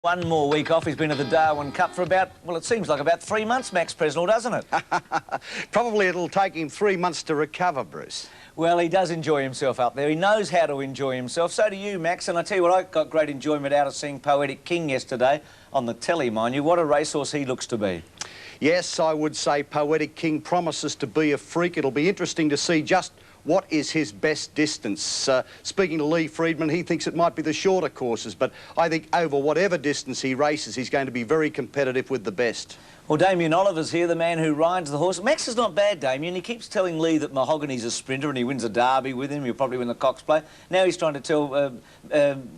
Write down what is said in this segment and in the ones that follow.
One more week off. He's been at the Darwin Cup for about, well, it seems like about 3 months, Max Presnell, doesn't it? Probably it'll take him 3 months to recover, Bruce. Well, he does enjoy himself up there. He knows how to enjoy himself. So do you, Max. And I tell you what, I got great enjoyment out of seeing Poetic King yesterday on the telly, mind you. What a racehorse he looks to be. Yes, I would say Poetic King promises to be a freak. It'll be interesting to see just what is his best distance. Speaking to Lee Friedman, he thinks it might be the shorter courses, but I think over whatever distance he races, he's going to be very competitive with the best. Well, Damien Oliver's here, the man who rides the horse. Max is not bad, Damien. He keeps telling Lee that Mahogany's a sprinter and he wins a derby with him. He'll probably win the Cox Plate. Now he's trying to tell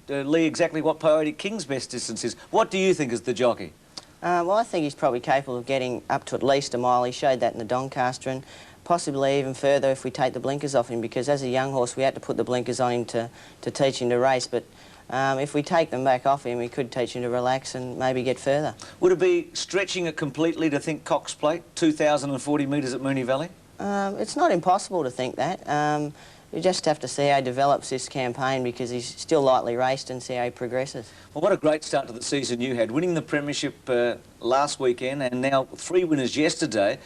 Lee exactly what Poetic King's best distance is. What do you think is the jockey? Well, I think he's probably capable of getting up to at least a mile. He showed that in the Doncaster, and possibly even further if we take the blinkers off him, because as a young horse we had to put the blinkers on him to teach him to race, but if we take them back off him, we could teach him to relax and maybe get further. Would it be stretching it completely to think Cox Plate, 2,040 metres at Moonee Valley? It's not impossible to think that. We just have to see how he develops this campaign, because he's still lightly raced, and see how he progresses. Well, what a great start to the season you had, winning the premiership last weekend and now 3 winners yesterday.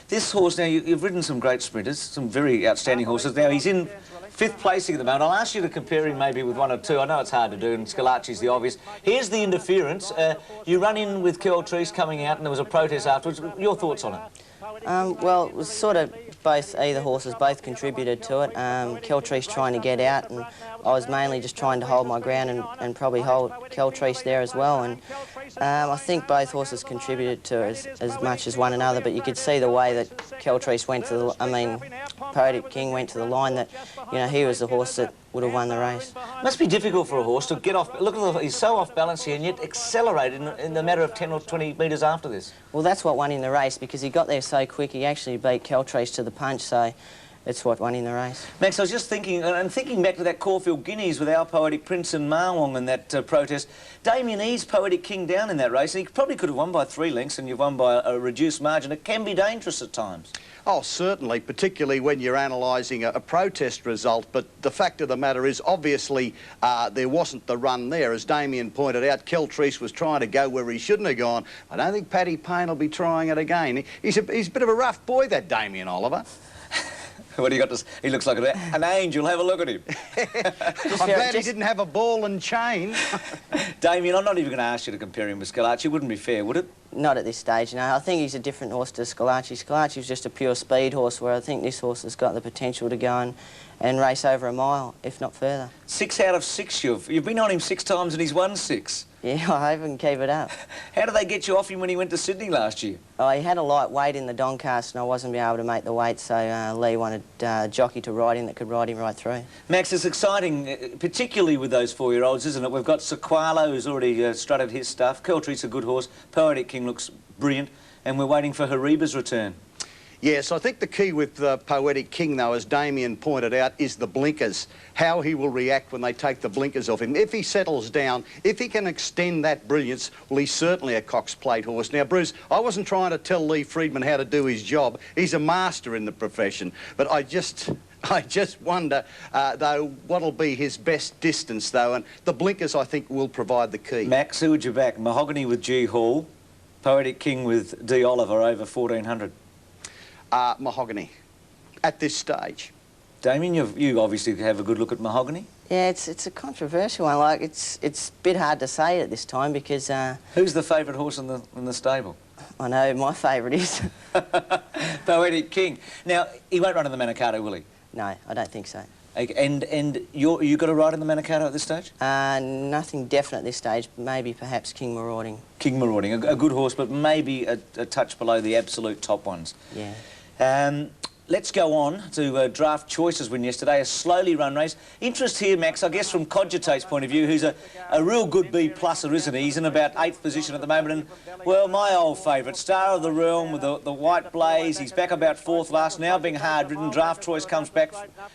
This horse, now, you've ridden some great sprinters, some very outstanding horses. Now, he's in 5th placing at the moment. I'll ask you to compare him maybe with 1 or 2. I know it's hard to do, and Scalacci's the obvious. Here's the interference. You run in with Keltrice coming out, and there was a protest afterwards. Your thoughts on it? Well, it was sort of either horses both contributed to it. Keltrice trying to get out, and I was mainly just trying to hold my ground and probably hold Keltrice there as well. And I think both horses contributed to as much as one another, but you could see the way that Keltrice went to the, Poetic King went to the line, that, you know, he was the horse that would have won the race. Must be difficult for a horse to get off. Look at he's so off balance here, and yet accelerated in the matter of 10 or 20 metres after this. Well, that's what won him the race, because he got there so quick. He actually beat Keltrice to the punch, so it's what won him the race. Max, I was just thinking, and thinking back to that Caulfield Guineas with our Poetic Prince and Marwong and that protest. Damien eased Poetic King down in that race, and he probably could have won by 3 lengths, and you've won by a reduced margin. It can be dangerous at times. Oh, certainly, particularly when you're analysing a protest result. But the fact of the matter is, obviously, there wasn't the run there. As Damien pointed out, Keltrice was trying to go where he shouldn't have gone. I don't think Paddy Payne will be trying it again. He's a bit of a rough boy, that Damien Oliver. What do you got to say? He looks like an angel. Have a look at him. I'm glad he didn't have a ball and chain. Damien, I'm not even going to ask you to compare him with Scalacci. It wouldn't be fair, would it? Not at this stage, no. I think he's a different horse to Scalacci. Scalacci was just a pure speed horse, where I think this horse has got the potential to go and race over a mile, if not further. 6 out of 6 you've been on him 6 times and he's won 6. Yeah, I hope I can keep it up. How did they get you off him when he went to Sydney last year? Oh, he had a light weight in the Doncaster, and I wasn't able to make the weight, so Lee wanted a jockey to ride him that could ride him right through. Max, it's exciting, particularly with those 4-year-olds, isn't it? We've got Sequalo, who's already strutted his stuff. Keltrice's a good horse. Poetic King looks brilliant, and we're waiting for Hariba's return. Yes, I think the key with Poetic King, though, as Damien pointed out, is the blinkers. How he will react when they take the blinkers off him. If he settles down, if he can extend that brilliance, well, he's certainly a Cox Plate horse. Now, Bruce, I wasn't trying to tell Lee Friedman how to do his job. He's a master in the profession. But I just wonder, though, what'll be his best distance, though, and the blinkers, I think, will provide the key. Max, who would you back? Mahogany with G. Hall, Poetic King with D. Oliver over 1,400. Mahogany, at this stage. Damien, you obviously have a good look at Mahogany. Yeah, it's a controversial one. Like, it's a bit hard to say at this time, because... Who's the favourite horse in the stable? I know my favourite is. Poetic King. Now, he won't run in the Manikato, will he? No, I don't think so. And you got a ride in the Manikato at this stage? Nothing definite at this stage. Maybe perhaps King Marauding. King Marauding, a good horse, but maybe a touch below the absolute top ones. Yeah. Let's go on to Draft Choice's win yesterday, a slowly run race. Interest here, Max, I guess from Cogitate's point of view, who's a real good B-plusser, isn't he? He's in about 8th position at the moment, and, well, my old favourite, Star of the Realm with the white blaze. He's back about 4th last, now being hard-ridden. Draft Choice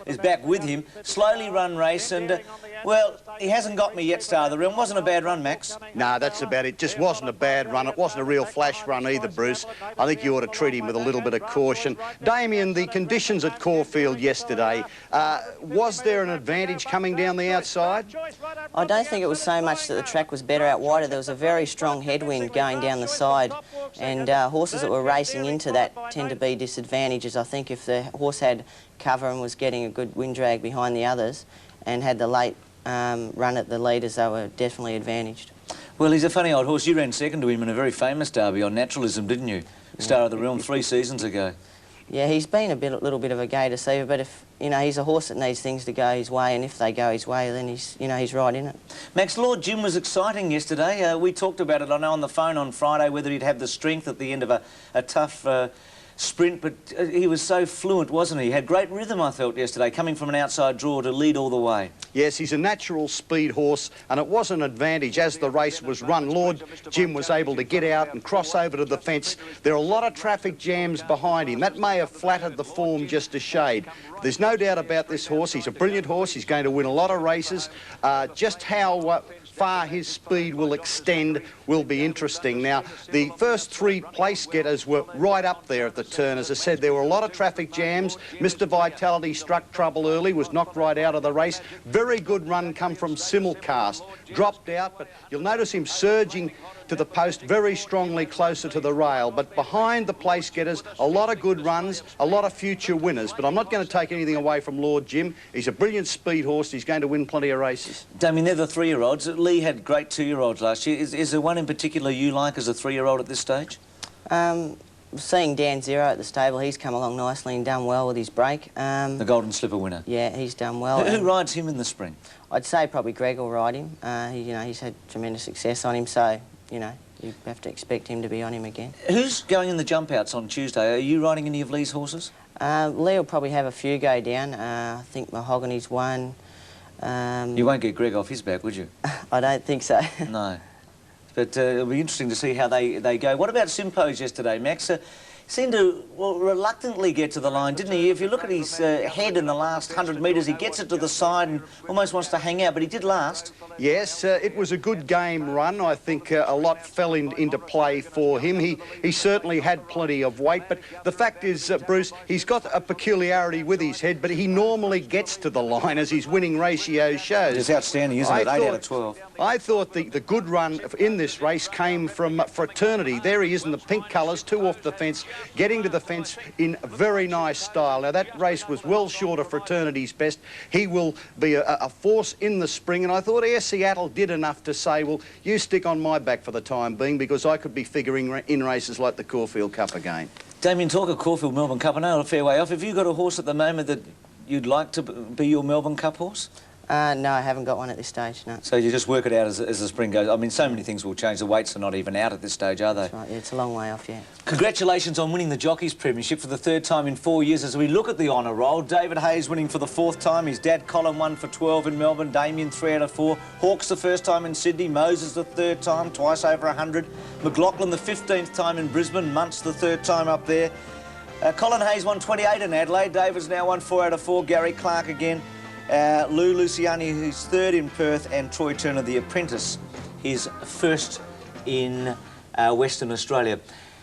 is back with him. Slowly run race, and, well, he hasn't got me yet, Star of the Realm. Wasn't a bad run, Max. No, that's about it. Just wasn't a bad run. It wasn't a real flash run either, Bruce. I think you ought to treat him with a little bit of caution. Damien, the conditions at Caulfield yesterday, was there an advantage coming down the outside? I don't think it was so much that the track was better out wider. There was a very strong headwind going down the side, and horses that were racing into that tend to be disadvantages. I think if the horse had cover and was getting a good wind drag behind the others and had the late run at the leaders, they were definitely advantaged. Well, he's a funny old horse. You ran second to him in a very famous derby on Naturalism, didn't you? Star of the Realm 3 seasons ago. Yeah, he's been a little bit of a gay deceiver, but if, you know, he's a horse that needs things to go his way, and if they go his way, then he's, you know, he's right in it. Max, Lord Jim was exciting yesterday. We talked about it, I know, on the phone on Friday, whether he'd have the strength at the end of a tough sprint, but he was so fluent, wasn't he? He had great rhythm, I felt, yesterday, coming from an outside draw to lead all the way. Yes, he's a natural speed horse, and it was an advantage as the race was run. Lord Jim was able to get out and cross over to the fence. There are a lot of traffic jams behind him. That may have flattered the form just a shade. There's no doubt about this horse. He's a brilliant horse. He's going to win a lot of races. Just how far his speed will extend will be interesting. Now, the first three place getters were right up there at the turn. As I said, there were a lot of traffic jams. Mr. Vitality struck trouble early, was knocked right out of the race. Very good run come from Simulcast. Dropped out, but you'll notice him surging to the post very strongly closer to the rail. But behind the place getters, a lot of good runs, a lot of future winners. But I'm not going to take anything away from Lord Jim. He's a brilliant speed horse. He's going to win plenty of races. Damien, they're the 3-year-olds. Lee had great 2-year-olds last year. Is there one in particular you like as a 3-year-old at this stage? Seeing Dan Zero at the stable, he's come along nicely and done well with his break. The Golden Slipper winner. Yeah, he's done well. Who rides him in the spring? I'd say probably Greg will ride him. You know, he's had tremendous success on him, so, you know, you have to expect him to be on him again. Who's going in the jump outs on Tuesday? Are you riding any of Lee's horses? Lee will probably have a few go down. I think Mahogany's one. You won't get Greg off his back, would you? I don't think so. No. But it'll be interesting to see how they go. What about Simpose yesterday, Max? Seemed to, well, reluctantly get to the line, didn't he? If you look at his head in the last 100 metres, he gets it to the side and almost wants to hang out, but he did last. Yes, it was a good game run. I think a lot fell into play for him. He certainly had plenty of weight, but the fact is, Bruce, he's got a peculiarity with his head, but he normally gets to the line, as his winning ratio shows. It's outstanding, isn't it? 8 out of 12. I thought the good run in this race came from Fraternity. There he is in the pink colours, 2 off the fence, getting to the fence in very nice style. Now, that race was well short of Fraternity's best. He will be a force in the spring, and I thought Air Seattle did enough to say, well, you stick on my back for the time being, because I could be figuring in races like the Caulfield Cup again. Damien, talk of Caulfield Melbourne Cup. I know a fair way off. Have you got a horse at the moment that you'd like to be your Melbourne Cup horse? No, I haven't got one at this stage, no. So you just work it out as the spring goes. I mean, so many things will change. The weights are not even out at this stage, are they? That's right, yeah, it's a long way off, yeah. Congratulations on winning the Jockeys Premiership for the 3rd time in 4 years. As we look at the honour roll, David Hayes winning for the 4th time. His dad, Colin, won for 12 in Melbourne. Damien, 3 out of 4. Hawks, the 1st time in Sydney. Moses, the 3rd time, twice over 100. McLaughlin, the 15th time in Brisbane. Muntz, the 3rd time up there. Colin Hayes won 28 in Adelaide. David's now won 4 out of 4. Gary Clark again. Lou Luciani, who's 3rd in Perth, and Troy Turner, the apprentice, his 1st in Western Australia.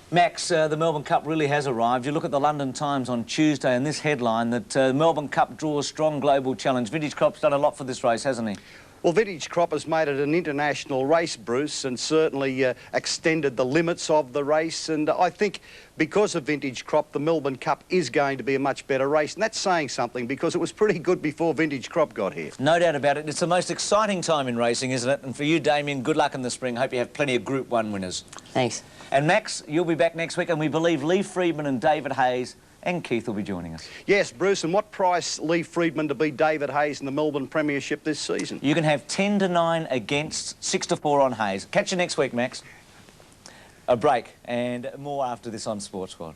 Max, the Melbourne Cup really has arrived. You look at the London Times on Tuesday and this headline that the Melbourne Cup draws strong global challenge. Vintage Crop's done a lot for this race, hasn't he? Well, Vintage Crop has made it an international race, Bruce, and certainly extended the limits of the race. And I think because of Vintage Crop, the Melbourne Cup is going to be a much better race. And that's saying something, because it was pretty good before Vintage Crop got here. No doubt about it. It's the most exciting time in racing, isn't it? And for you, Damien, good luck in the spring. Hope you have plenty of Group 1 winners. Thanks. And Max, you'll be back next week, and we believe Lee Freedman and David Hayes and Keith will be joining us. Yes, Bruce, and what price Lee Freedman to beat David Hayes in the Melbourne Premiership this season? You can have 10 to 9 against, 6 to 4 on Hayes. Catch you next week, Max. A break and more after this on Sportsworld.